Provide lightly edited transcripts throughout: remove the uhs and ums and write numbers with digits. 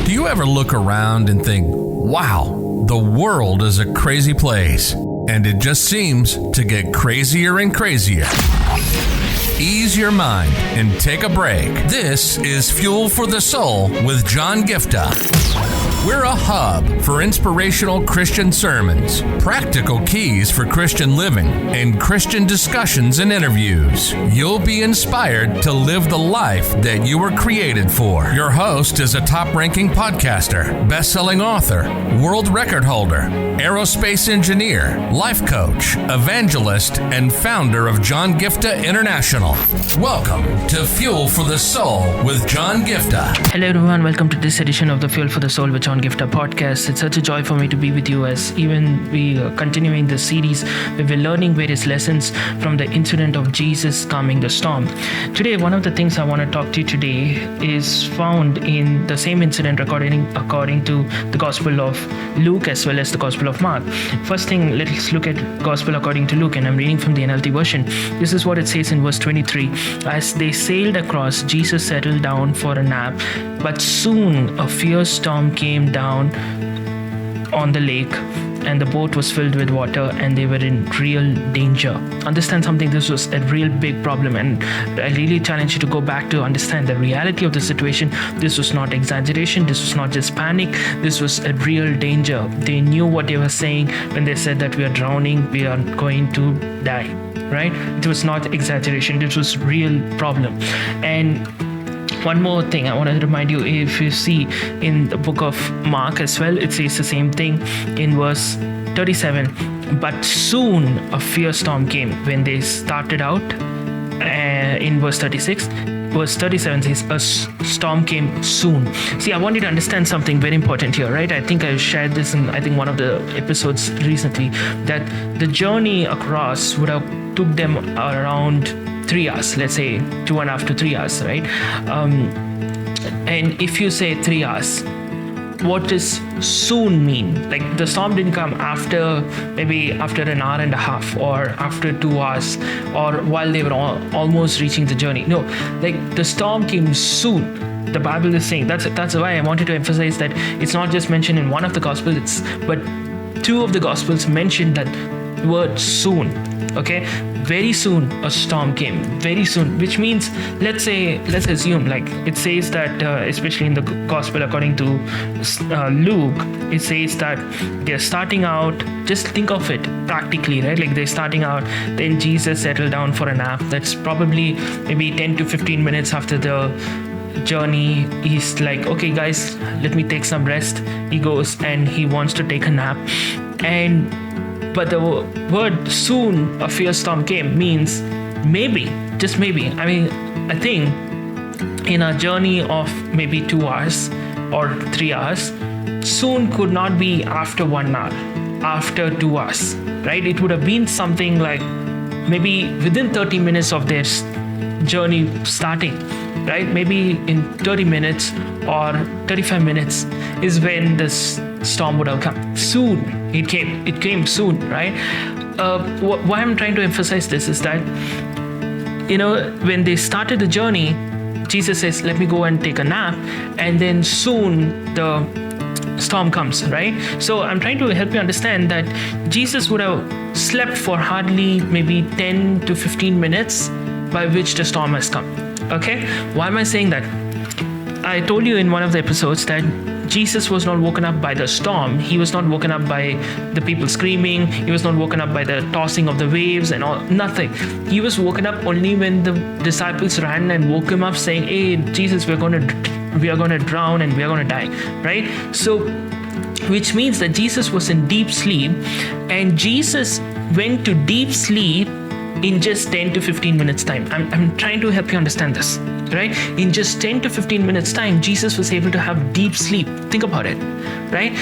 Do you ever look around and think, wow, the world is a crazy place, and it just seems to get crazier and crazier? Ease your mind and take a break. This is Fuel for the Soul with John Giftah. We're a hub for inspirational Christian sermons, practical keys for Christian living, and Christian discussions and interviews. You'll be inspired to live the life that you were created for. Your host is a top-ranking podcaster, best-selling author, world record holder, aerospace engineer, life coach, evangelist, and founder of John Giftah International. Welcome to Fuel for the Soul with John Giftah. Hello everyone, welcome to this edition of the Fuel for the Soul with John Giftah podcast. It's such a joy for me to be with you as even we are continuing the series where we're learning various lessons from the incident of Jesus calming the storm. Today, one of the things I want to talk to you today is found in the same incident according to the Gospel of Luke as well as the Gospel of Mark. First thing, let's look at Gospel according to Luke, and I'm reading from the NLT version. This is what it says in verse 23. As they sailed across, Jesus settled down for a nap, but soon a fierce storm came down on the lake, and the boat was filled with water, and they were in real danger. Understand something, this was a real big problem, and I really challenge you to go back to understand the reality of the situation. This was not exaggeration, this was not just panic, this was a real danger. They knew what they were saying when they said that we are drowning, we are going to die, right? It was not exaggeration, this was real problem. And one more thing I want to remind you, if you see in the book of Mark as well, it says the same thing in verse 37. But soon a fierce storm came. When they started out in verse 36, verse 37 says a storm came soon. See, I want you to understand something very important here, right? I think I shared this in one of the episodes recently, that the journey across would have took them around 3 hours, let's say 2.5 to 3 hours, right? And if you say 3 hours, what does soon mean? Like the storm didn't come maybe after an hour and a half or after 2 hours or while they were almost reaching the journey. No, like the storm came soon. The Bible is saying that's why I wanted to emphasize that it's not just mentioned in one of the Gospels, but two of the Gospels mentioned that word soon. Okay, very soon a storm came, very soon, which means let's assume, like it says that especially in the Gospel according to Luke, it says that they're starting out. Just think of it practically, right? Like they're starting out, then Jesus settled down for a nap. That's probably maybe 10 to 15 minutes after the journey. He's like, okay guys, let me take some rest. He goes and he wants to take a nap, but the word soon a fierce storm came means maybe, just maybe. I mean, I think in a journey of maybe 2 hours or 3 hours, soon could not be after 1 hour, after 2 hours, right? It would have been something like maybe within 30 minutes of their journey starting, right? Maybe in 30 minutes or 35 minutes is when this storm would have come. Soon it came soon, right? Why I'm trying to emphasize this is that, when they started the journey, Jesus says, let me go and take a nap, and then soon the storm comes, right? So I'm trying to help you understand that Jesus would have slept for hardly maybe 10 to 15 minutes by which the storm has come. Okay, why am I saying that? I told you in one of the episodes that Jesus was not woken up by the storm. He was not woken up by the people screaming. He was not woken up by the tossing of the waves and all, nothing. He was woken up only when the disciples ran and woke him up saying, hey, Jesus, we are going to drown and we are going to die, right? So, which means that Jesus was in deep sleep, and Jesus went to deep sleep in just 10 to 15 minutes time. I'm trying to help you understand this, right? In just 10 to 15 minutes time, Jesus was able to have deep sleep. Think about it, right?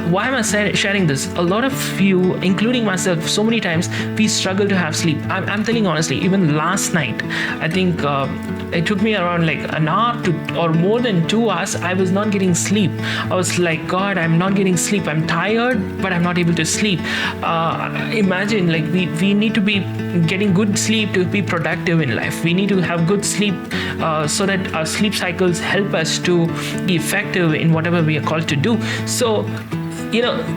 Why am I sharing this? A lot of you, including myself, so many times we struggle to have sleep. I'm telling honestly, even last night, I think it took me around like an hour or more than 2 hours. I was not getting sleep. I was like, God, I'm not getting sleep. I'm tired, but I'm not able to sleep. Imagine, like we need to be getting good sleep to be productive in life. We need to have good sleep so that our sleep cycles help us to be effective in whatever we are called to do. So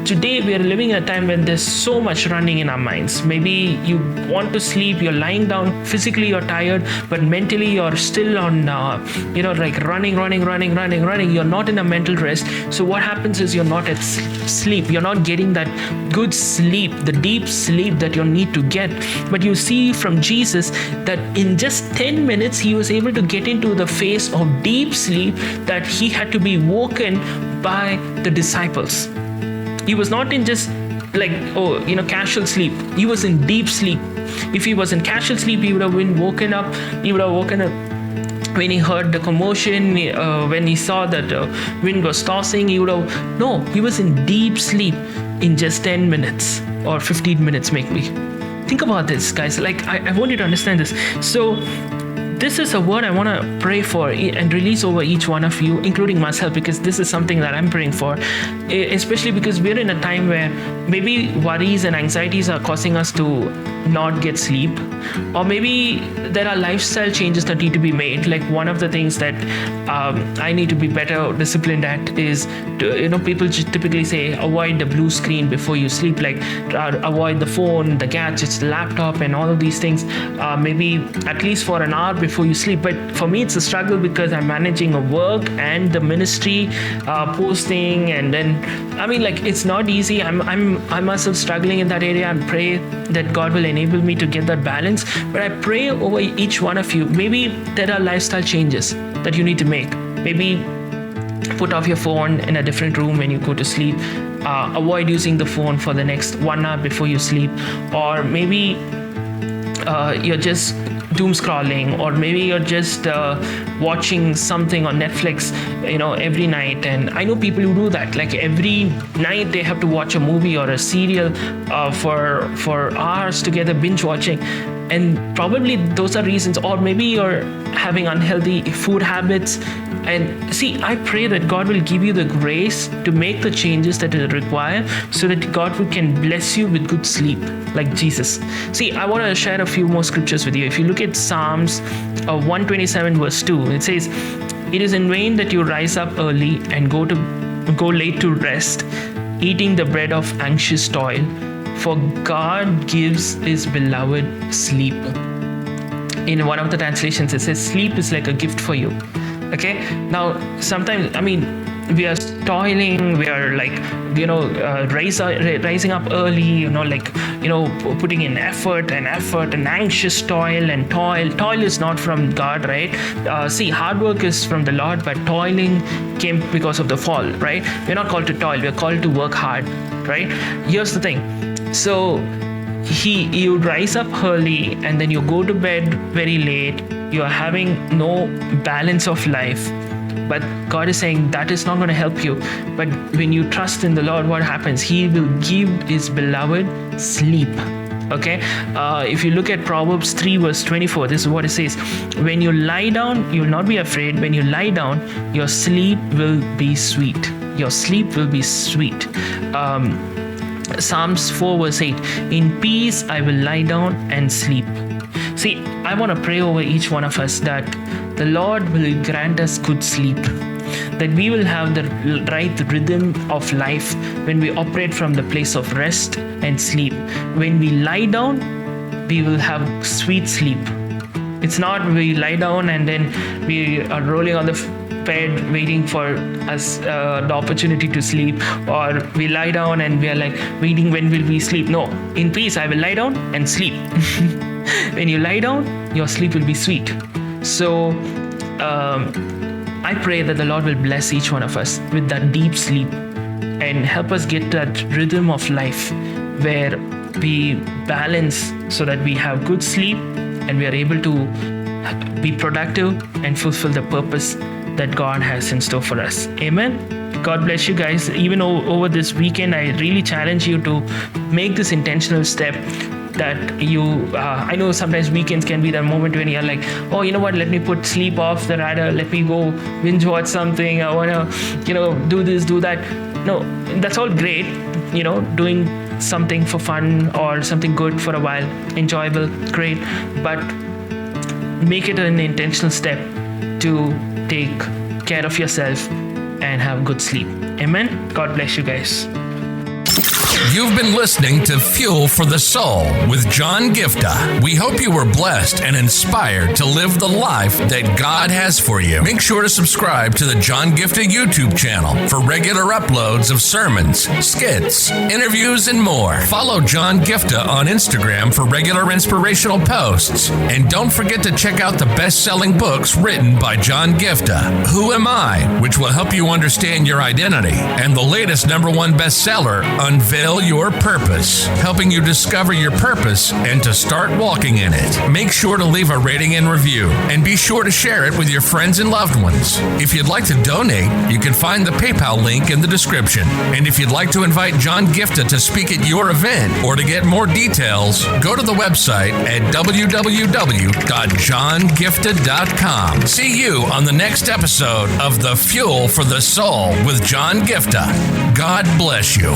today we are living in a time when there's so much running in our minds. Maybe you want to sleep, you're lying down, physically you're tired, but mentally you're still on, like running. You're not in a mental rest. So what happens is you're not at sleep. You're not getting that good sleep, the deep sleep that you need to get. But you see from Jesus that in just 10 minutes, he was able to get into the phase of deep sleep that he had to be woken by the disciples. He was not in just casual sleep. He was in deep sleep. If he was in casual sleep, he would have been woken up. He would have woken up when he heard the commotion, when he saw that the wind was tossing. He was in deep sleep in just 10 minutes or 15 minutes, maybe. Think about this, guys. I want you to understand this. So this is a word I want to pray for and release over each one of you, including myself, because this is something that I'm praying for, especially because we're in a time where maybe worries and anxieties are causing us to not get sleep, or maybe there are lifestyle changes that need to be made. Like one of the things that I need to be better disciplined at is people typically say avoid the blue screen before you sleep, like avoid the phone, the gadgets, the laptop, and all of these things, maybe at least for an hour before you sleep. But for me it's a struggle because I'm managing a work and the ministry, posting, and then it's not easy. I'm myself struggling in that area. I pray that God will enable me to get that balance. But I pray over each one of you. Maybe there are lifestyle changes that you need to make. Maybe put off your phone in a different room when you go to sleep. Avoid using the phone for the next 1 hour before you sleep. Or maybe you're just doom scrolling, or maybe you're just watching something on Netflix every night. And I know people who do that. Like every night they have to watch a movie or a serial for hours together, binge watching. And probably those are reasons. Or maybe you're having unhealthy food habits. And see, I pray that God will give you the grace to make the changes that are required so that God can bless you with good sleep, like Jesus. See, I want to share a few more scriptures with you. If you look at Psalms 127 verse 2, it says, "It is in vain that you rise up early and go late to rest, eating the bread of anxious toil, for God gives his beloved sleep." In one of the translations, it says, sleep is like a gift for you. Okay, now sometimes we are toiling, we are rising up early, putting in effort and anxious toil, and toil is not from God, right? See, hard work is from the Lord, but toiling came because of the fall, right? We're not called to toil, we're called to work hard, right? Here's the thing. So you rise up early and then you go to bed very late. You are having no balance of life. But God is saying that is not going to help you. But when you trust in the Lord, what happens? He will give his beloved sleep. Okay? If you look at Proverbs 3 verse 24, this is what it says. When you lie down, you will not be afraid. When you lie down, your sleep will be sweet. Your sleep will be sweet. Psalms 4 verse 8. In peace I will lie down and sleep. See, I want to pray over each one of us that the Lord will grant us good sleep, that we will have the right rhythm of life when we operate from the place of rest and sleep. When we lie down, we will have sweet sleep. It's not we lie down and then we are rolling on the bed waiting for us the opportunity to sleep, or we lie down and we are waiting when will we sleep. No, in peace I will lie down and sleep. When you lie down, your sleep will be sweet. So I pray that the Lord will bless each one of us with that deep sleep and help us get that rhythm of life where we balance so that we have good sleep and we are able to be productive and fulfill the purpose that God has in store for us. Amen. God bless you guys. Even over this weekend, I really challenge you to make this intentional step that you, I know sometimes weekends can be the moment when you're like, oh, you know what, let me put sleep off the radar, let me go binge watch something, I want to, do this, do that. No, that's all great, doing something for fun or something good for a while, enjoyable, great, but make it an intentional step to take care of yourself and have good sleep. Amen. God bless you guys. You've been listening to Fuel for the Soul with John Giftah. We hope you were blessed and inspired to live the life that God has for you. Make sure to subscribe to the John Giftah YouTube channel for regular uploads of sermons, skits, interviews, and more. Follow John Giftah on Instagram for regular inspirational posts. And don't forget to check out the best-selling books written by John Giftah, Who Am I?, which will help you understand your identity, and the latest #1 bestseller, Unveil Your Purpose, helping you discover your purpose and to start walking in it. Make sure to leave a rating and review, and be sure to share it with your friends and loved ones. If you'd like to donate, you can find the PayPal link in the description. And if you'd like to invite John Giftah to speak at your event or to get more details, go to the website at www.johngiftah.com. See you on the next episode of The Fuel for the Soul with John Giftah. God bless you.